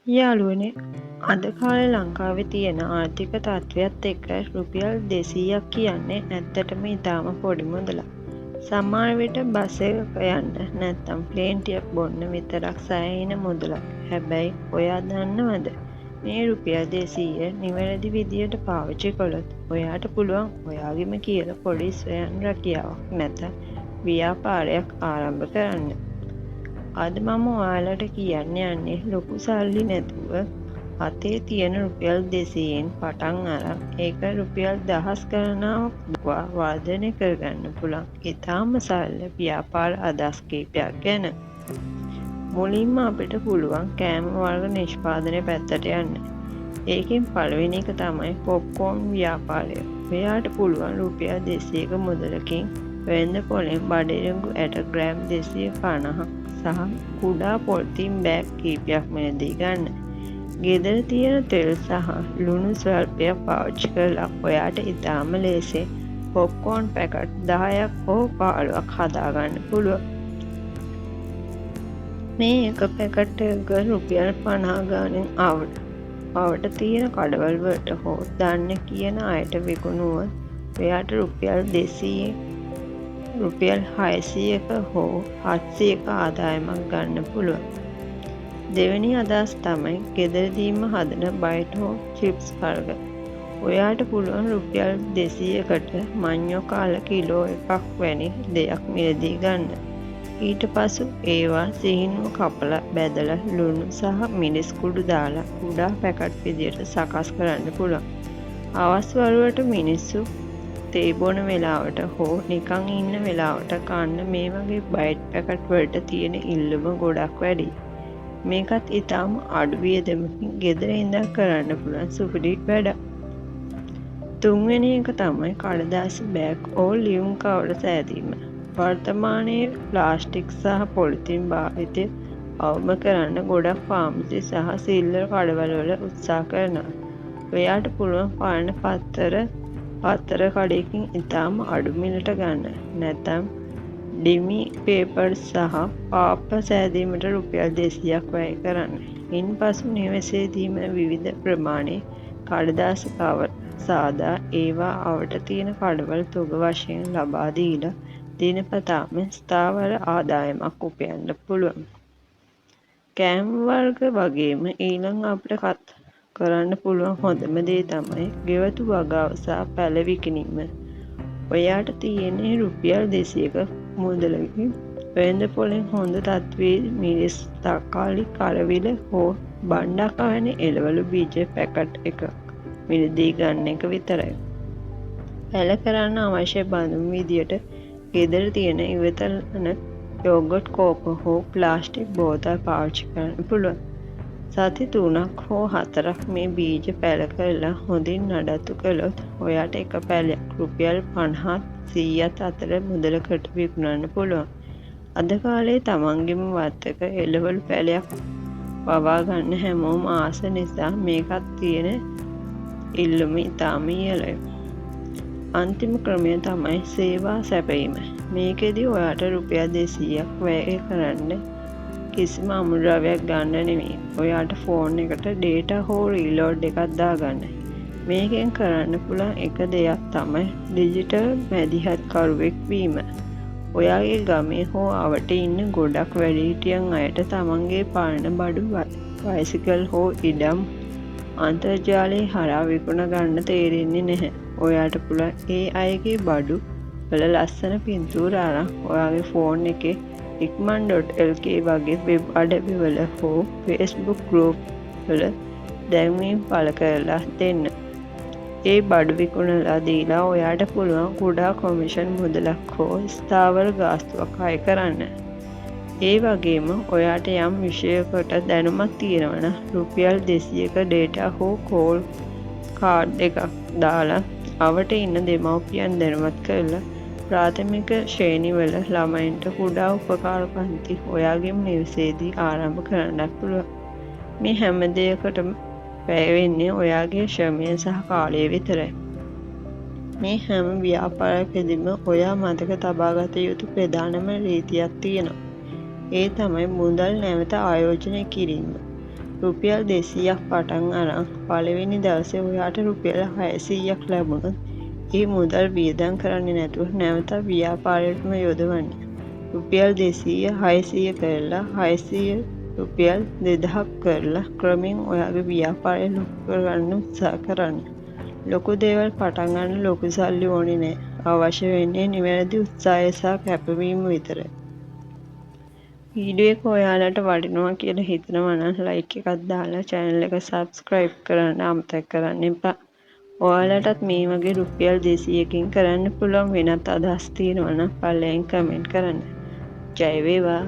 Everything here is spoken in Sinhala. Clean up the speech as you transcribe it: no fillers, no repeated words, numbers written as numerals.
යාළුවනේ අද කාලේ ලංකාවේ තියෙන ආර්ථික තත්ත්වයත් එක්ක රුපියල් 200ක් කියන්නේ ඇත්තටම ඉතාම පොඩි මුදලක්. සමහර විට බස් එකක යන්න නැත්නම් ප්ලේන් ටිකක් බොන්න විතරක් සෑහෙන මුදලක්. හැබැයි ඔයා දන්නවද මේ රුපියල් 200 නිවැරදි විදියට පාවිච්චි කළොත් ඔයාට පුළුවන් ඔයාගෙම කියලා පොඩි ස්වයං රැකියාවක් නැත්නම් ව්‍යාපාරයක් ආරම්භ කරන්න. අද මම ඔයාලට කියන්න යන්නේ ලොකු සල්ලි නැතුව අතේ තියෙන රුපියල් 200න් පටන් අරන් ඒක රුපියල් දහස් ගණනාවක් දක්වා වර්ධනය කරගන්න පුළුවන් ඉතාම සරල ව්‍යාපාර අදහස් කිහිපයක් ගැන. මුලින්ම අපිට පුළුවන් කෑම වර්ග නිෂ්පාදනය පැත්තට යන්න. ඒකෙන් පළවෙනි එක තමයි පොප්කෝර්න් ව්‍යාපාරය. ඔයාට පුළුවන් රුපියල් 200ක මුදලකින් වෙළඳ පොලෙන් බඩිරඟු ඇට ග්‍රෑම් 250 සහ කුඩා පොලිතින් බෑග් කීපයක් මිලදී ගන්න. ගෙදර තියෙන තෙල් සහ ලුණු ස්වල්පයක් පාවිච්චි කරලා ඔයාට ඉතාම ලේසියෙන් පොප්කෝර්න් පැකට් 10ක් හෝ 15ක් හදාගන්න පුළුවන්. මේ එක පැකට් එක රුපියල් 50 ගාණෙන් අවට තියෙන කඩවල් වලට හෝ දන්න කියන අයට විකුණුවොත් ඔයාට රුපියල් 200 රුපියල් 600ක හෝ 700ක ආදායමක් ගන්න පුළුවන්. දෙවෙනි අදහස් තමයි ගෙදරදීම හදන බයිට් හෝ චිප්ස් වර්ග. ඔයාට පුළුවන් රුපියල් 200කට මඤ්ඤෝ කාල කිලෝ එකක් වැනි දෙයක් මිලදී ගන්න. ඊට පසු ඒවා සිහිනුව කපලා බැදලා ලුණු සහ මිරිස් කුඩු දාලා කුඩා පැකට් විදියට සකස් කරන්න පුළුවන්. අවස් වරුවට මිනිස්සු තේ බොන වෙලාවට හෝ නිකන් ඉන්න වෙලාවට කන්න මේ වගේ බයිට් පැකට් වලට තියෙන ඉල්ලුම ගොඩක් වැඩි. මේකත් ඉතාම අඩු වියදමකින් ගෙදර ඉඳන් කරන්න පුළුවන් සුපිරි වැඩක්. තුන්වෙනි එක තමයි කඩදාසි බෑග් හෝ ලියුම් කවර සෑදීම. වර්තමානයේ ප්ලාස්ටික් සහ පොලිතින් භාවිතය අවම කරන්න ගොඩක් ෆාමසි සහ සිල්ලර් කඩවල වල උත්සාහ කරනවා. ඔයාට පුළුවන් පරණ පත්තර කඩයකින් ඉතාම අඩු මිලට ගන්න. නැත්නම් ඩිමි පේපර් සහ පාප්ප සෑදීමට රුපියල් 200ක් වැය කරන්න. ඉන්පසු නිවසේදීම විවිධ ප්‍රමාණයේ කඩදාසි කවර සාදා ඒවා අවට තියෙන කඩවල් තොග වශයෙන් ලබා දීලා දිනපතාම ස්ථාවර ආදායමක් උපයන්න පුළුවන්. කෑම වර්ග වගේම ඊළඟ අපිට කරන්න පුළුවන් හොඳම දේ තමයි ගෙවතු වගාව සහ පැළ විකිණීම. ඔයාට තියෙන්නේ රුපියල් 200ක මුදලකින් වෙළඳ පොලෙන් හොඳ තත්ත්වයේ මිරිස්, තක්කාලි, කරවිල හෝ බණ්ඩක් වැනි එළවලු බීජ පැකට් එකක් මිලදී ගන්න එක විතරයි. පැළ කරන්න අවශ්‍ය බඳුන් විදියට ගෙදර තියෙන ඉවතලන යෝගට් කෝප හෝ ප්ලාස්ටික් බෝතල් පාවිච්චි කරන්න පුළුවන්. සති 3ක් හෝ 4ක් මේ බීජ පැළ කරලා හොඳින් නඩත්තු කළොත් ඔයාට එක පැලයක් රුපියල් 50ත් 100ත් අතර මුදලකට විකුණන්න පුළුවන්. අද කාලේ තමන්ගෙම වත්තක එළවලු පැලයක් වවා ගන්න හැමෝම ආස නිසා මේකත් තියෙන ඉල්ලුම ඉතාම ඉහළයි. අන්තිම ක්‍රමය තමයි සේවා සැපයීම. මේකෙදි ඔයාට රුපියල් 200ක් වැය කරන්න කිසිම අමුද්‍රව්‍යයක් ගන්න නෙමෙයි. ඔයාට ෆෝන් එකට ඩේටා හෝ රීලෝඩ් එකක් දාගන්න. මේකෙන් කරන්න පුළුවන් එක දෙයක් තමයි ඩිජිටල් මැදිහත්කරුවෙක් වීම. ඔයාගේ ගමේ හෝ අවට ඉන්න ගොඩක් වැඩිහිටියන් අයට තමන්ගේ පරණ බඩු බයිසිකල් හෝ ඉඩම් අන්තර්ජාලයේ හරහා විකුණ ගන්න තේරෙන්නේ නැහැ. ඔයාට පුළුවන් ඒ අයගේ බඩු වල ලස්සන පින්තූර අරන් ඔයාගේ ෆෝන් එකේ ikman.lk වගේ වෙබ් අඩවිවල හෝ Facebook group වල දැන්වීම් පළ කරලා දෙන්න. ඒ බඩු විකුණලා දීලා ඔයාට පුළුවන් කුඩා කොමිෂන් මුදලක් හෝ ස්ථාවර ගාස්තුවක් අය කරන්න. ඒ වගේම ඔයාට යම් විෂයකට දැනුමක් තියෙනවා නම් රුපියල් 200ක ඩේටා හෝ කෝල් කාඩ් එකක් දාලා අවට ඉන්න දෙමව්පියන් දැනුවත් කරලා ප්‍රාථමික ශ්‍රේණිවල ළමයින්ට කුඩා උපකාර පන්ති ඔයාගේම නිවසේදී ආරම්භ කරන්නත් පුළුවන්. මේ හැම දෙයකටම වැය වෙන්නේ ඔයාගේ ශ්‍රමය සහ කාලය විතරයි. මේ හැම ව්‍යාපාරයකදීම ඔයා මතක තබාගත යුතු ප්‍රධානම රීතියක් තියෙනවා. ඒ තමයි මුදල් නැවත ආයෝජනය කිරීම. රුපියල් 200ක් පටන් අරන් පළවෙනි දවසේ ඔයාට රුපියල් 600ක් ලැබුණොත් ඒ මුදල් වියදම් කරන්නේ නැතුව නැවතත් ව්‍යාපාරයටම යොදවන්න. රුපියල් 200 600 කරලා 600 රුපියල් 2000ක් කරලා ක්‍රමෙන් ඔයාගේ ව්‍යාපාරය ලොකු කරගන්න උත්සාහ කරන්න. ලොකු දේවල් පටන් ගන්න ලොකු සල්ලි ඕනේ නෑ. අවශ්‍ය වෙන්නේ නිවැරදි උත්සාහය සහ කැපවීම විතරයි. වීඩියෝ එක ඔයාලට වටිනවා කියලා හිතනවා නම් ලයික් එකක් දාලා channel එක subscribe කරන්න අමතක කරන්න එපා. ඔයාලටත් මේ වගේ රුපියල් 200කින් කරන්න පුළුවන් වෙනත් අදහස් තියෙනවා නම් පල්ලෙන් කමෙන්ට් කරන්න. ජය වේවා.